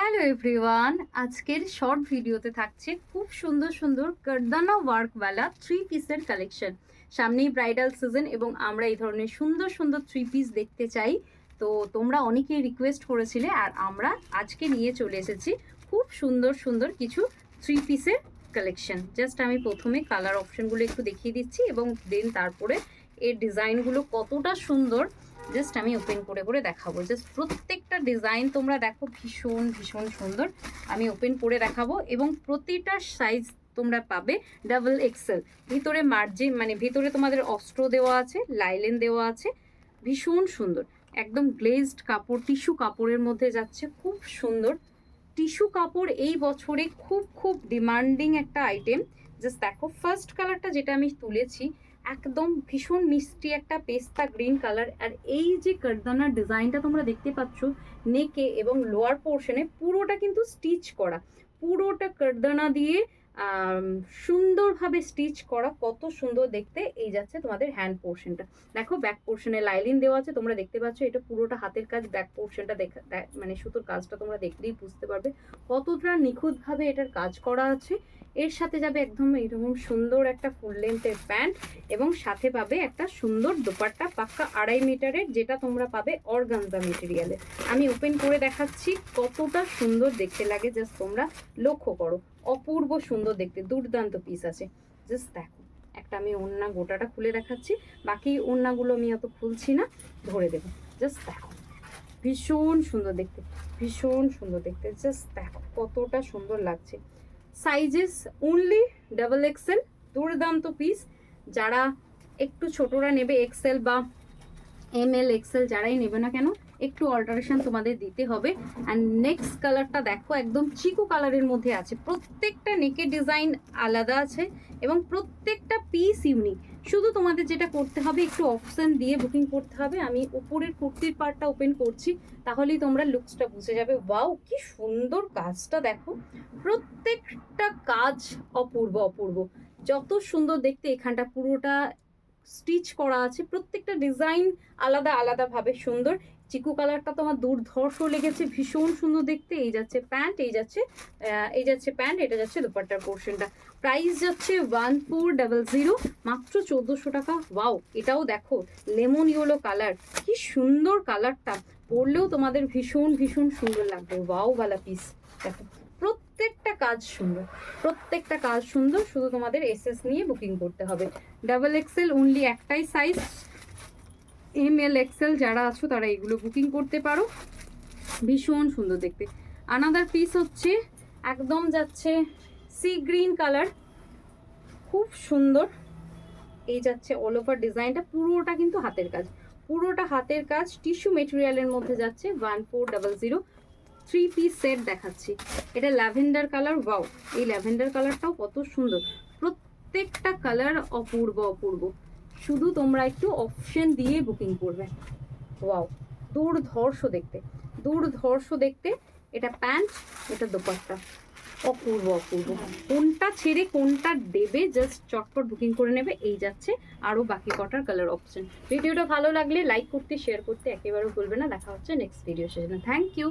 Hello everyone, আজকের short ভিডিওতে থাকছে খুব সুন্দর সুন্দর কারদানা ওয়ার্কওয়ালা থ্রি পিসের কালেকশন। সামনেই ব্রাইডাল সিজন এবং আমরা এই ধরনের সুন্দর সুন্দর থ্রি পিস দেখতে চাই। তো তোমরা অনেকেই রিকোয়েস্ট করেছিলে আর আমরা আজকে নিয়ে চলে এসেছি খুব সুন্দর সুন্দর কিছু থ্রি পিসের কালেকশন। জাস্ট আমি প্রথমে কালার অপশনগুলো একটু দেখিয়ে দিচ্ছি এবং দেন তারপরে এর ডিজাইনগুলো কতটা সুন্দর জাস্ট আমি ওপেন করে করে দেখাবো। জাস্ট প্রত্যেকটা ডিজাইন তোমরা দেখো ভীষণ ভীষণ সুন্দর। আমি ওপেন করে দেখাবো এবং প্রতিটা সাইজ তোমরা পাবে ডাবল এক্সেল। ভিতরে মার্জিন মানে ভিতরে তোমাদের অস্ত্র দেওয়া আছে, লাইলেন দেওয়া আছে, ভীষণ সুন্দর। একদম গ্লেজড কাপড়, টিস্যু কাপড়ের মধ্যে যাচ্ছে, খুব সুন্দর টিস্যু কাপড়। এই বছরে খুব খুব ডিমান্ডিং একটা আইটেম। জাস্ট দেখো ফার্স্ট কালারটা যেটা আমি তুলেছি একদম ভীষণ মিষ্টি একটা পেস্তা গ্রিন কালার। আর এই যে কারদানার ডিজাইনটা তোমরা দেখতে পাচ্ছ নেকে এবং লোয়ার পোর্শনে পুরোটা কিন্তু স্টিচ করা, পুরোটা কারদানা দিয়ে সুন্দরভাবে স্টিচ করা, কত সুন্দর দেখতে। এই যাচ্ছে তোমাদের হ্যান্ড পোর্শনটা, দেখো ব্যাক পোর্শনে লাইলিন দেওয়া আছে তোমরা দেখতে পাচ্ছ। এটা পুরোটা হাতের কাজ, ব্যাক পোর্শনটা মানে সুতোর কাজটা তোমরা দেখলেই বুঝতে পারবে কতটা নিখুঁতভাবে এটার কাজ করা আছে। এর সাথে যাবে একদম এরকম সুন্দর একটা ফুল লেন্থের প্যান্ট এবং সাথে পাবে একটা সুন্দর দোপাট্টা পাক্কা 2.5 মিটারের, যেটা তোমরা পাবে অর্গানজা মেটেরিয়ালে। আমি ওপেন করে দেখাচ্ছি কতটা সুন্দর দেখতে লাগে, জাস্ট তোমরা লক্ষ্য করো। অপূর্ব সুন্দর দেখতে, দুর্দান্ত পিস আছে। জাস্ট দেখো একটা আমি ওড়না গোটাটা খুলে দেখাচ্ছি, বাকি ওড়নাগুলো আমি অত খুলছি না, ধরে দেবো। জাস্ট দেখো ভীষণ সুন্দর দেখতে, ভীষণ সুন্দর দেখতে। জাস্ট দেখো কতটা সুন্দর লাগছে। সাইজেস অনলি ডাবল এক্সেল, দুর্দান্ত পিস। যারা একটু ছোটরা নেবে এক্সেল বা ML এক্সেল যারাই নেবে না কেন একটু অল্টারেশন তোমাদের দিতে হবে। অ্যান্ড নেক্সট কালারটা দেখো একদম চিকু কালারের মধ্যে আছে, প্রত্যেকটা নেকের ডিজাইন আলাদা আছে এবং প্রত্যেকটা পিস ইউনিক। শুধু তোমাদের যেটা করতে হবে একটু অপশন দিয়ে বুকিং করতে হবে। আমি উপরের কুর্তির পার্টটা ওপেন করছি, তাহলেই তোমরা লুকসটা বুঝে যাবে। ওয়াও কি সুন্দর কাজটা দেখো, প্রত্যেকটা কাজ অপূর্ব অপূর্ব, যত সুন্দর দেখতে। এখানটা পুরোটা স্টিচ করা আছে, প্রত্যেকটা ডিজাইন আলাদা আলাদাভাবে সুন্দর। চিকু কালারটা তোমার দুর্ধর্ষ লেগেছে, ভীষণ সুন্দর দেখতে। এই যাচ্ছে প্যান্ট, এই যাচ্ছে প্যান্ট, এটা যাচ্ছে দুপাট্টার পোর্শনটা। প্রাইস যাচ্ছে 1400, মাত্র 1400 টাকা। ওয়াও এটাও দেখো লেমন ইয়েলো কালার, কি সুন্দর কালারটা, পরলেও তোমাদের ভীষণ ভীষণ সুন্দর লাগবে। ওয়াও বালা পিস দেখো, প্রত্যেকটা কাজ সুন্দর, প্রত্যেকটা কাজ সুন্দর। শুধু তোমাদের SS নিয়ে বুকিং করতে হবে। ডাবল এক্সেল অনলি একটাই সাইজ, ML এক্সেল যারা আছো তারা এগুলো বুকিং করতে পারো। ভীষণ সুন্দর দেখতে। আনাদার পিস হচ্ছে একদম যাচ্ছে সি গ্রিন কালার, খুব সুন্দর। এই যাচ্ছে অল ওভার ডিজাইনটা, পুরোটা কিন্তু হাতের কাজ, পুরোটা হাতের কাজ, টিস্যু মেটেরিয়ালের মধ্যে যাচ্ছে। 1400 থ্রি পিস সেট দেখাচ্ছি। এটা ল্যাভেন্ডার কালার। ওয়াও এই ল্যাভেন্ডার কালারটাও কত সুন্দর, প্রত্যেকটা কালার অপূর্ব অপূর্ব। শুধু তোমরা একটু অপশন দিয়ে বুকিং করবে। ওয়াও দুর্ধর্ষ দেখতে, দুর্ধর্ষ দেখতে। এটা প্যান্ট, এটা দোপাট্টা, অপূর্ব অপূর্ব। কোনটা ছেড়ে কোনটা দেবে জাস্ট চটপট বুকিং করে নেবে। এই যাচ্ছে আরও বাকি কটার কালার অপশন। ভিডিওটা ভালো লাগলে লাইক করতে, শেয়ার করতে একেবারেও ভুলবে না। দেখা হচ্ছে নেক্সট ভিডিও সেজন্য। Thank you.